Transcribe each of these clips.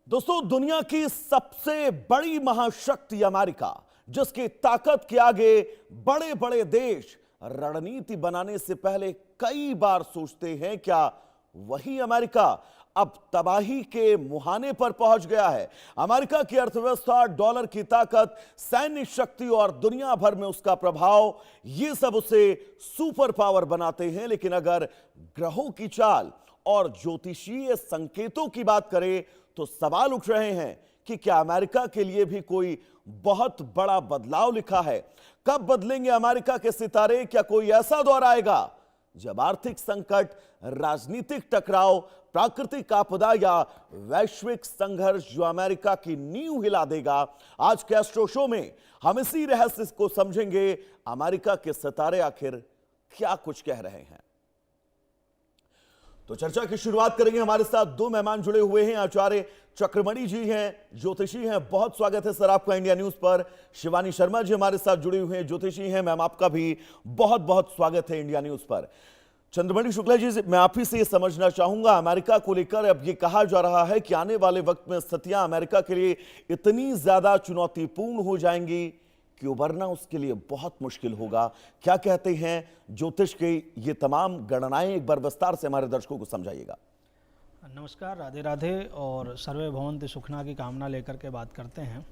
दोस्तों, दुनिया की सबसे बड़ी महाशक्ति अमेरिका, जिसकी ताकत के आगे बड़े बड़े देश रणनीति बनाने से पहले कई बार सोचते हैं, क्या वही अमेरिका अब तबाही के मुहाने पर पहुंच गया है। अमेरिका की अर्थव्यवस्था, डॉलर की ताकत, सैन्य शक्ति और दुनिया भर में उसका प्रभाव, ये सब उसे सुपर पावर बनाते हैं। लेकिन अगर ग्रहों की चाल और ज्योतिषीय संकेतों की बात करें तो सवाल उठ रहे हैं कि क्या अमेरिका के लिए भी कोई बहुत बड़ा बदलाव लिखा है। कब बदलेंगे अमेरिका के सितारे? क्या कोई ऐसा दौर आएगा जब आर्थिक संकट, राजनीतिक टकराव, प्राकृतिक आपदा या वैश्विक संघर्ष जो अमेरिका की नींव हिला देगा? आज के एस्ट्रो शो में हम इसी रहस्य को समझेंगे। अमेरिका के सितारे आखिर क्या कुछ कह रहे हैं। तो चर्चा की शुरुआत करेंगे। हमारे साथ दो मेहमान जुड़े हुए हैं। आचार्य चक्रमणि जी हैं, ज्योतिषी हैं। बहुत स्वागत है सर आपका इंडिया न्यूज पर। शिवानी शर्मा जी हमारे साथ जुड़े हुए हैं, ज्योतिषी हैं। मैम, आपका भी बहुत बहुत स्वागत है इंडिया न्यूज पर। चंद्रमणि शुक्ला जी, मैं आप ही से ये समझना चाहूंगा, अमेरिका को लेकर अब ये कहा जा रहा है कि आने वाले वक्त में स्थितियां अमेरिका के लिए इतनी ज्यादा चुनौतीपूर्ण हो जाएंगी कि उबरना उसके लिए बहुत मुश्किल होगा। क्या कहते हैं ज्योतिष के ये तमाम गणनाएं, एक बार विस्तार से हमारे दर्शकों को समझाइएगा। नमस्कार, राधे राधे और सर्वे भवन्तु सुखना की कामना लेकर के बात करते हैं।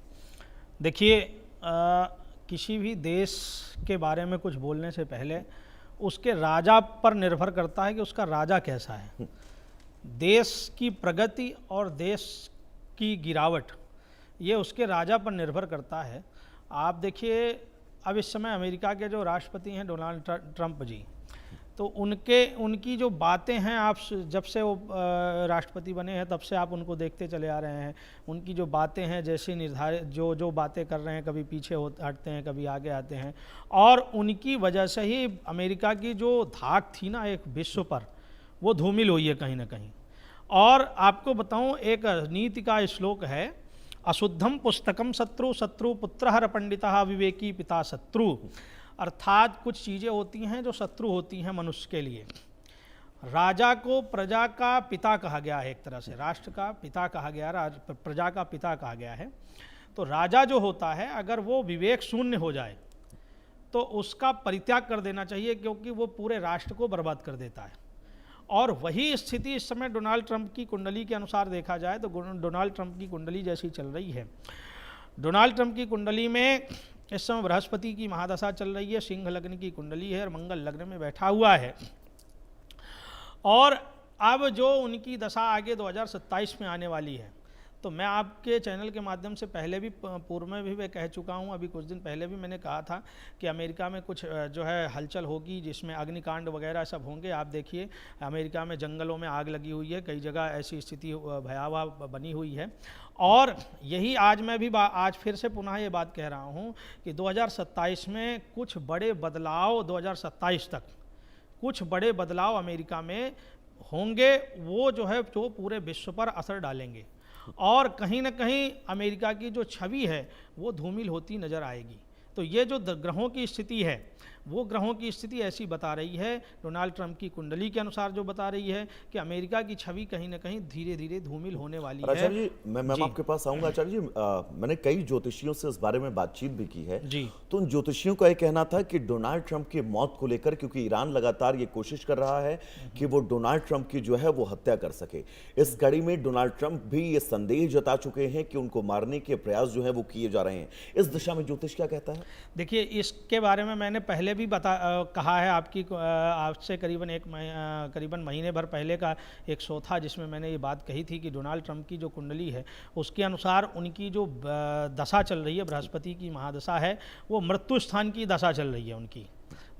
देखिए, किसी भी देश के बारे में कुछ बोलने से पहले उसके राजा पर निर्भर करता है कि उसका राजा कैसा है। देश की प्रगति और देश की गिरावट ये उसके राजा पर निर्भर करता है। आप देखिए, अब इस समय अमेरिका के जो राष्ट्रपति हैं डोनाल्ड ट्रंप जी, तो उनकी जो बातें हैं, आप जब से वो राष्ट्रपति बने हैं तब से आप उनको देखते चले आ रहे हैं। उनकी जो बातें हैं, जैसे निर्धारित जो बातें कर रहे हैं, कभी पीछे हटते हैं, कभी आगे आते हैं, और उनकी वजह से ही अमेरिका की जो धाक थी ना एक विश्व पर, वो धूमिल हुई है कहीं ना कहीं। और आपको बताऊं, एक नीति का श्लोक है, अशुद्धम पुस्तकम शत्रु शत्रु पुत्र हर पंडिता विवेकी पिता शत्रु। अर्थात कुछ चीज़ें होती हैं जो शत्रु होती हैं मनुष्य के लिए। राजा को प्रजा का पिता कहा गया है, एक तरह से राष्ट्र का पिता कहा गया, प्रजा का पिता कहा गया है। तो राजा जो होता है, अगर वो विवेक शून्य हो जाए तो उसका परित्याग कर देना चाहिए, क्योंकि वो पूरे राष्ट्र को बर्बाद कर देता है। और वही स्थिति इस समय डोनाल्ड ट्रंप की कुंडली के अनुसार देखा जाए तो डोनाल्ड ट्रंप की कुंडली जैसी चल रही है। डोनाल्ड ट्रंप की कुंडली में इस समय बृहस्पति की महादशा चल रही है, सिंह लग्न की कुंडली है और मंगल लग्न में बैठा हुआ है। और अब जो उनकी दशा आगे 2027 में आने वाली है, तो मैं आपके चैनल के माध्यम से पहले भी, पूर्व में भी मैं कह चुका हूं, अभी कुछ दिन पहले भी मैंने कहा था कि अमेरिका में कुछ जो है हलचल होगी, जिसमें अग्निकांड वगैरह सब होंगे। आप देखिए, अमेरिका में जंगलों में आग लगी हुई है, कई जगह ऐसी स्थिति भयावह बनी हुई है। और यही आज मैं भी आज फिर से पुनः ये बात कह रहा हूँ कि 2027 में कुछ बड़े बदलाव, 2027 तक कुछ बड़े बदलाव अमेरिका में होंगे, वो जो है जो पूरे विश्व पर असर डालेंगे। और कहीं ना कहीं अमेरिका की जो छवि है वो धूमिल होती नज़र आएगी। तो ये जो ग्रहों की स्थिति है, वो ग्रहों की स्थिति ऐसी बता रही है, डोनाल्ड ट्रंप की कुंडली के अनुसार जो बता रही है कि अमेरिका की छवि कहीं ना कहीं धीरे धीरे धूमिल होने वाली है। आचार्य जी, मैं आपके पास आऊंगा। आचार्य जी, मैंने कई ज्योतिषियों से इस बारे में बातचीत भी की है जी। तो उन ज्योतिषियों का यह कहना था कि डोनाल्ड ट्रंप की मौत को लेकर, क्योंकि ईरान लगातार ये कोशिश कर रहा है कि वो डोनाल्ड ट्रंप की जो है वो हत्या कर सके, इस कड़ी में डोनाल्ड ट्रंप भी ये संदेह जता चुके हैं कि उनको मारने के प्रयास जो है वो किए जा रहे हैं। इस दिशा में ज्योतिष क्या कहता है? देखिए, इसके बारे में मैंने पहले भी कहा है, आपसे करीबन महीने भर पहले का एक शो था जिसमें मैंने ये बात कही थी कि डोनाल्ड ट्रंप की जो कुंडली है उसके अनुसार उनकी जो दशा चल रही है, बृहस्पति की महादशा है, वो मृत्यु स्थान की दशा चल रही है। उनकी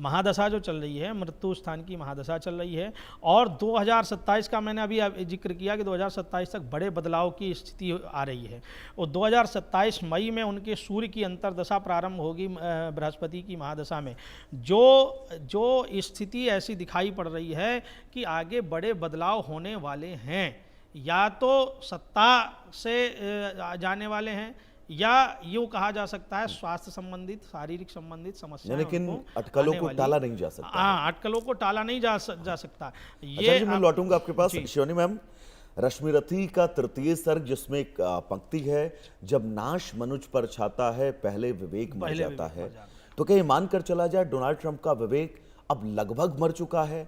महादशा जो चल रही है, मृत्यु स्थान की महादशा चल रही है। और 2027 का मैंने अभी जिक्र किया कि 2027 तक बड़े बदलाव की स्थिति आ रही है। और 2027 मई में उनके सूर्य की अंतर्दशा प्रारंभ होगी बृहस्पति की महादशा में। जो स्थिति ऐसी दिखाई पड़ रही है कि आगे बड़े बदलाव होने वाले हैं, या तो सत्ता से जाने वाले हैं, या यूं कहा जा सकता है स्वास्थ्य संबंधित, शारीरिक संबंधित समस्या, लेकिन अटकलों को टाला नहीं जा सकता। हाँ, अटकलों को टाला नहीं जा सकता। ये मैं लौटूंगा आपके पास। शिवानी मैम, रश्मि रथी का तृतीय सर्ग, जिसमें एक पंक्ति है, जब नाश मनुज पर छाता है पहले विवेक मर पहले जाता विवेक है। मर जाता है। तो क्या ये मानकर चला जाए डोनाल्ड ट्रंप का विवेक अब लगभग मर चुका है?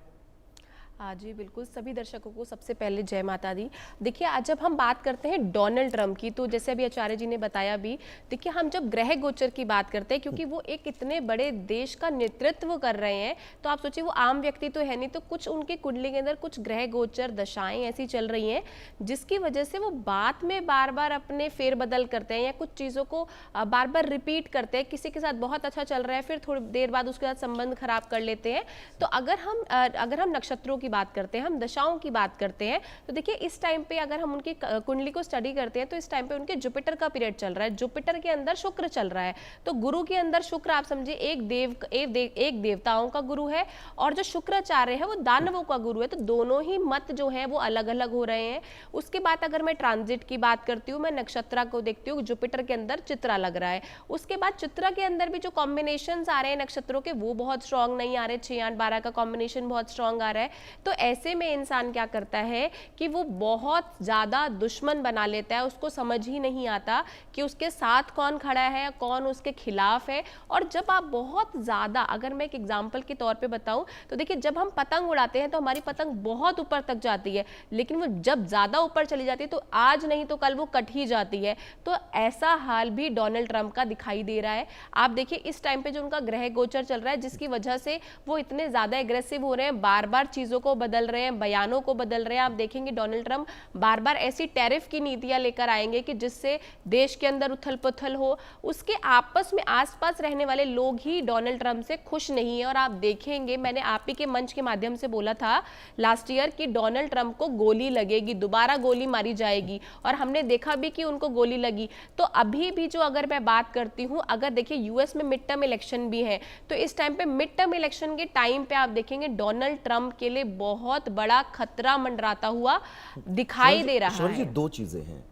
हाँ जी, बिल्कुल। सभी दर्शकों को सबसे पहले जय माता दी। देखिए, आज जब हम बात करते हैं डोनाल्ड ट्रंप की, तो जैसे अभी आचार्य जी ने बताया भी, देखिए हम जब ग्रह गोचर की बात करते हैं, क्योंकि वो एक इतने बड़े देश का नेतृत्व कर रहे हैं, तो आप सोचिए वो आम व्यक्ति तो है नहीं, तो कुछ उनकी कुंडली के अंदर कुछ ग्रह गोचर दशाएं ऐसी चल रही हैं जिसकी वजह से वो बात में बार बार अपने फेरबदल करते हैं या कुछ चीज़ों को बार बार रिपीट करते हैं। किसी के साथ बहुत अच्छा चल रहा है, फिर थोड़ी देर बाद उसके साथ संबंध खराब कर लेते हैं। तो अगर हम नक्षत्रों की बात करते हैं, हम दशाओं की बात करते हैं, तो देखिए इस टाइम पे अगर हम उनकी कुंडली को स्टडी करते हैं, तो इस टाइम पे उनके जुपिटर का पीरियड चल रहा है, जुपिटर के अंदर शुक्र चल रहा है। तो गुरु के अंदर शुक्र, आप समझिए एक देवताओं का गुरु है, और जो शुक्राचार्य है वो दानवों का गुरु है। तो दोनों ही मत जो है वो अलग अलग हो रहे हैं। उसके बाद अगर मैं ट्रांजिट की बात करती हूँ, मैं नक्षत्र को देखती हूँ, जुपिटर के अंदर चित्रा लग रहा है। उसके बाद चित्रा के अंदर भी जो कॉम्बिनेशन आ रहे हैं नक्षत्रों के, वो बहुत स्ट्रांग नहीं आ रहे। 6, 8, 12 का कॉम्बिनेशन बहुत स्ट्रांग आ रहा है। तो ऐसे में इंसान क्या करता है कि वो बहुत ज्यादा दुश्मन बना लेता है। उसको समझ ही नहीं आता कि उसके साथ कौन खड़ा है, कौन उसके खिलाफ है। और जब आप बहुत ज्यादा, अगर मैं एक एग्जांपल के तौर पे बताऊं, तो देखिए जब हम पतंग उड़ाते हैं तो हमारी पतंग बहुत ऊपर तक जाती है, लेकिन वो जब ज्यादा ऊपर चली जाती है तो आज नहीं तो कल वो कट ही जाती है। तो ऐसा हाल भी डोनाल्ड ट्रंप का दिखाई दे रहा है। आप देखिए इस टाइम पे जो उनका ग्रह गोचर चल रहा है, जिसकी वजह से वो इतने ज्यादा एग्रेसिव हो रहे हैं, बार बार चीजों को बदल रहे हैं, बयानों को बदल रहे हैं। आप देखेंगे डोनाल्ड ट्रंप बार बार ऐसी टैरिफ की नीतियां लेकर आएंगे कि जिससे देश के अंदर उथल पुथल हो। उसके आपस में आसपास रहने वाले लोग ही डोनाल्ड ट्रंप से खुश नहीं है। और आप देखेंगे, मैंने आप ही के मंच के माध्यम से बोला था लास्ट ईयर कि डोनाल्ड ट्रंप को गोली लगेगी, दोबारा गोली मारी जाएगी, और हमने देखा भी कि उनको गोली लगी। तो अभी भी जो अगर मैं बात करती हूँ, अगर देखिए यूएस में मिड टर्म इलेक्शन भी है, तो इस टाइम पे मिड टर्म इलेक्शन के टाइम पे आप देखेंगे डोनाल्ड ट्रंप के लिए बहुत बड़ा खतरा मंडराता हुआ दिखाई दे रहा जी, है। दो चीजें हैं,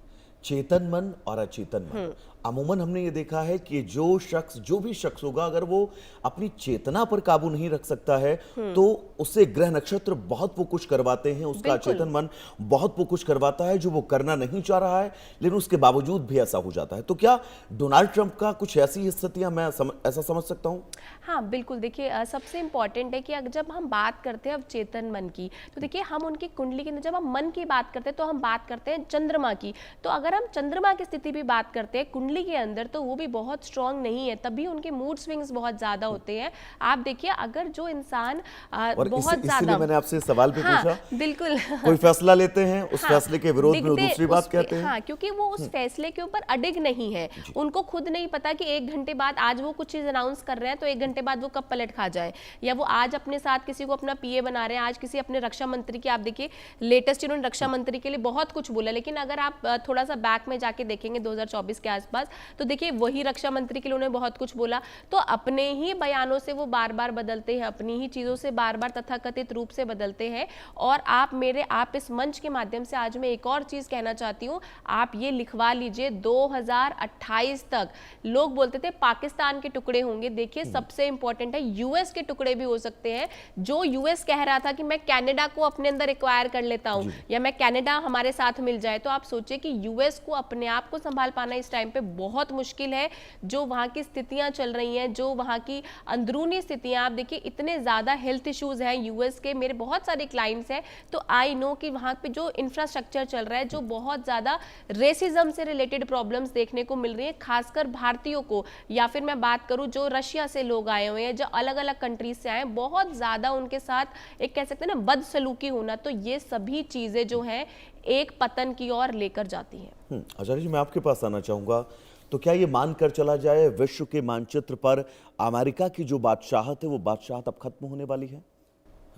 चेतन मन और अचेतन मन। अमूमन हमने ये देखा है कि जो भी शख्स होगा, अगर वो अपनी चेतना पर काबू नहीं रख सकता है, तो उससे ग्रह नक्षत्र बहुत वो कुछ करवाते हैं, उसका अचेतन मन बहुत वो कुछ करवाता है जो वो करना नहीं चाह रहा है, लेकिन उसके बावजूद भी ऐसा हो जाता है। तो क्या डोनाल्ड ट्रंप का कुछ ऐसी स्थितियां मैं ऐसा समझ सकता हूं? हाँ बिल्कुल। देखिए सबसे इंपॉर्टेंट है कि अगर जब हम बात करते हैं अब चेतन मन की, तो देखिए हम उनकी कुंडली के अंदर जब हम मन की बात करते हैं तो हम बात करते हैं चंद्रमा की। तो अगर हम चंद्रमा की स्थिति भी बात करते हैं कुंडली के अंदर, तो वो भी बहुत स्ट्रांग नहीं है, तभी उनके मूड स्विंग्स बहुत ज्यादा होते हैं। आप देखिए अगर जो इंसान बहुत ज्यादा, मैंने आपसे सवाल भी हाँ, पूछा, बिल्कुल कोई फैसला लेते हैं, उस हाँ, फैसले के विरोध में दूसरी बात कहते हैं। हाँ, क्योंकि वो उस फैसले के ऊपर अडिग नहीं है। उनको खुद नहीं पता कि 1 घंटे बाद आज वो कुछ चीज अनाउंस कर रहे हैं तो 1 घंटे बाद वो कब पलट खा जाए, या वो आज अपने साथ किसी को अपना पीए बना रहे हैं, आज किसी अपने रक्षा मंत्री की, आप देखिए लेटेस्ट इन्होंने रक्षा मंत्री के लिए बहुत कुछ बोला, लेकिन अगर आप थोड़ा सा बैक में जाके देखेंगे 2024 के आसपास, तो देखिए वही रक्षा मंत्री के लिए उन्होंने बहुत कुछ बोला। तो अपने ही बयानों से वो बार बार बदलते हैं, अपनी ही चीजों से बार बार तथाकथित रूप से बदलते हैं। और आप इस मंच के माध्यम से आज मैं एक और चीज कहना चाहती हूँ, आप ये लिखवा लीजिए 2028 तक लोग बोलते थे पाकिस्तान के टुकड़े होंगे। देखिए सबसे इंपॉर्टेंट है यूएस के टुकड़े भी हो सकते हैं। जो यूएस कह रहा था कि मैं कनाडा को अपने अंदर एक्वायर कर लेता हूं, या मैं कनाडा हमारे साथ मिल जाए, तो आप सोचिए कि यूएस को अपने आप को संभाल पाना इस टाइम पे बहुत मुश्किल है। जो वहां की स्थितियां चल रही हैं, जो वहां की अंदरूनी स्थितियां, आप देखिए इतने ज्यादा हेल्थ इश्यूज हैं यूएस के। मेरे बहुत सारे क्लाइंट्स हैं, तो आई नो कि वहां पे जो इंफ्रास्ट्रक्चर चल रहा है, जो बहुत ज्यादा रेसिज्म से रिलेटेड प्रॉब्लम्स देखने को मिल रही है, खासकर भारतीयों को, या फिर मैं बात करूं जो रशिया से लोग आए हुए हैं, जो अलग अलग कंट्रीज से आए हैं, बहुत ज्यादा उनके साथ एक कह सकते हैं ना बदसलूकी होना। तो ये सभी चीजें जो हैं एक पतन की ओर लेकर जाती हैं। आचार्य जी, मैं आपके पास आना चाहूंगा। तो क्या ये मानकर चला जाए विश्व के मानचित्र पर अमेरिका की जो बादशाहत है, वो बादशाहत अब खत्म होने वाली है?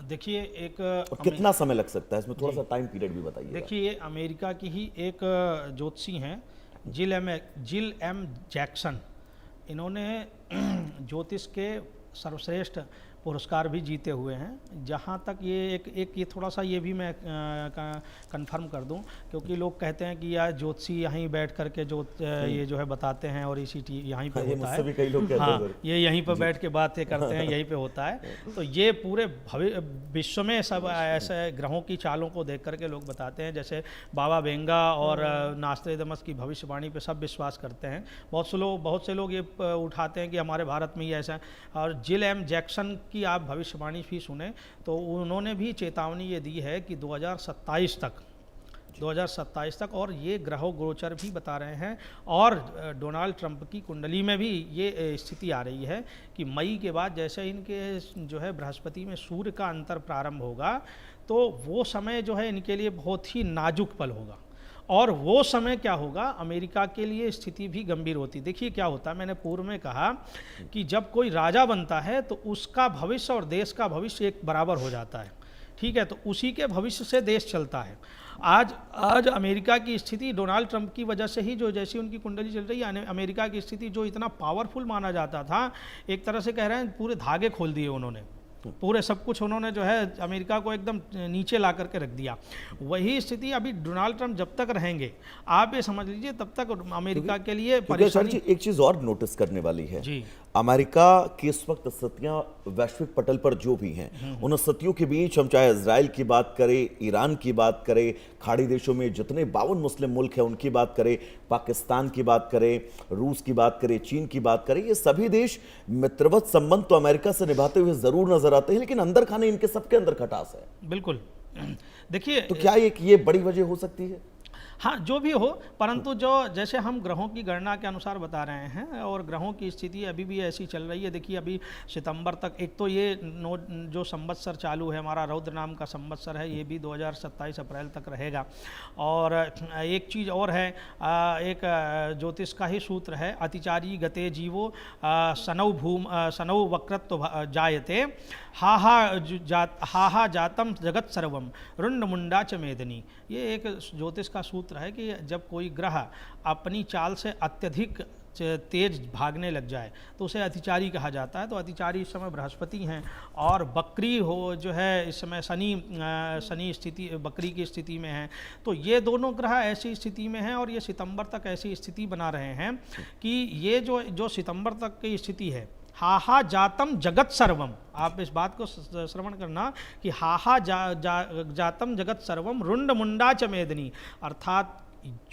देखिए एक और कितना समय लग सकता है इसमें, थोड़ा सा टाइम पीरियड भी बताइए। देखिए ये अमेरिका की ही एक ज्योतिषी हैं, जिल एम जैक्सन। इन्होंने ज्योतिष के सर्वश्रेष्ठ पुरस्कार भी जीते हुए हैं। जहाँ तक ये एक ये थोड़ा सा ये भी मैं कंफर्म कर दूं, क्योंकि लोग कहते हैं कि यार ज्योतिषी यहीं बैठ करके ये जो है बताते हैं और इसी यहीं पे होता है। भी कई लोग कहते हैं ये यहीं पर बैठ के बातें करते हैं, यहीं पे होता है। तो ये पूरे विश्व में सब ऐसे ग्रहों की चालों को देख करके लोग बताते हैं। जैसे बाबा वेंगा और नास्ट्रेडमस की भविष्यवाणी पे सब विश्वास करते हैं। बहुत से लोग ये उठाते हैं कि हमारे भारत में ही ऐसा है। और जिल एम जैक्सन की आप भविष्यवाणी भी सुने तो उन्होंने भी चेतावनी ये दी है कि 2027 तक और ये ग्रहों गोचर भी बता रहे हैं। और डोनाल्ड ट्रंप की कुंडली में भी ये स्थिति आ रही है कि मई के बाद जैसे इनके जो है बृहस्पति में सूर्य का अंतर प्रारंभ होगा, तो वो समय जो है इनके लिए बहुत ही नाजुक पल होगा। और वो समय क्या होगा, अमेरिका के लिए स्थिति भी गंभीर होती। देखिए क्या होता है, मैंने पूर्व में कहा कि जब कोई राजा बनता है तो उसका भविष्य और देश का भविष्य एक बराबर हो जाता है, ठीक है। तो उसी के भविष्य से देश चलता है। आज अमेरिका की स्थिति डोनाल्ड ट्रंप की वजह से ही, जो जैसी उनकी कुंडली चल रही है, अमेरिका की स्थिति जो इतना पावरफुल माना जाता था, एक तरह से कह रहे हैं पूरे धागे खोल दिए उन्होंने, पूरे सब कुछ उन्होंने जो है अमेरिका को एकदम नीचे ला करके रख दिया। वही स्थिति अभी डोनाल्ड ट्रंप जब तक रहेंगे, आप ये समझ लीजिए, तब तक अमेरिका के लिए परेशानी। एक चीज और नोटिस करने वाली है जी, अमेरिका की इस वक्त स्थितियां वैश्विक पटल पर जो भी हैं, उन स्थितियों के बीच हम चाहे इजराइल की बात करें, ईरान की बात करें, खाड़ी देशों में जितने 52 मुस्लिम मुल्क हैं उनकी बात करें, पाकिस्तान की बात करें, रूस की बात करें, चीन की बात करें, ये सभी देश मित्रवत संबंध तो अमेरिका से निभाते हुए जरूर नजर आते हैं, लेकिन अंदर खाने इनके सबके अंदर खटास है। बिल्कुल। देखिए, तो क्या ये बड़ी वजह हो सकती है? हाँ, जो भी हो, परंतु जो जैसे हम ग्रहों की गणना के अनुसार बता रहे हैं और ग्रहों की स्थिति अभी भी ऐसी चल रही है। देखिए अभी सितंबर तक, एक तो ये जो संवत्सर चालू है, हमारा रौद्र नाम का संवत्सर है, ये भी 2027 अप्रैल तक रहेगा। और एक चीज़ और है, एक ज्योतिष का ही सूत्र है, अतिचारी गते जीवो सनौ वक्रत्व जायते हा जातम जगत सर्वम रुंड मुंडा च मेदनी। ये एक ज्योतिष का सूत्र है कि जब कोई ग्रह अपनी चाल से अत्यधिक तेज भागने लग जाए तो उसे अतिचारी कहा जाता है। तो अतिचारी इस समय बृहस्पति हैं, और बकरी हो जो है इस समय शनि स्थिति बकरी की स्थिति में है। तो ये दोनों ग्रह ऐसी स्थिति में हैं और ये सितंबर तक ऐसी स्थिति बना रहे हैं कि ये जो सितंबर तक की स्थिति है, हाहा जातम जगत सर्वम, आप इस बात को श्रवण करना कि हाहा जातम जगत सर्वम रुंड मुंडा च मेदनी, अर्थात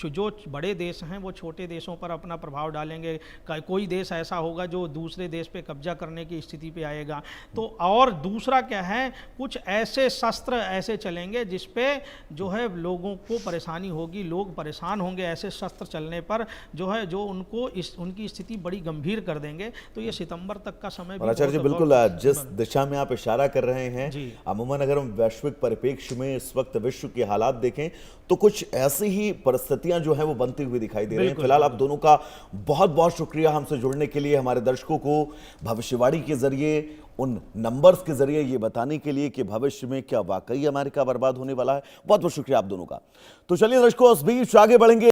जो बड़े देश हैं वो छोटे देशों पर अपना प्रभाव डालेंगे। कोई देश ऐसा होगा जो दूसरे देश पे कब्जा करने की स्थिति पे आएगा। तो और दूसरा क्या है, कुछ ऐसे शस्त्र ऐसे चलेंगे जिस पे जो है लोगों को परेशानी होगी, लोग परेशान होंगे ऐसे शस्त्र चलने पर, जो है जो उनकी स्थिति बड़ी गंभीर कर देंगे। तो ये सितंबर तक का समय भी आचार्य जी बिल्कुल जिस दिशा में आप इशारा कर रहे हैं, अमूमन अगर हम वैश्विक परिप्रेक्ष्य में इस वक्त विश्व के हालात देखें तो कुछ ऐसी ही परिस्थितियां जो है वो बनती हुई दिखाई दे रही हैं। फिलहाल आप दोनों का बहुत बहुत शुक्रिया हमसे जुड़ने के लिए, हमारे दर्शकों को भविष्यवाणी के जरिए, उन नंबर्स के जरिए ये बताने के लिए कि भविष्य में क्या वाकई अमेरिका बर्बाद होने वाला है। बहुत बहुत शुक्रिया आप दोनों का। तो चलिए दर्शकों, इस बीच आगे बढ़ेंगे।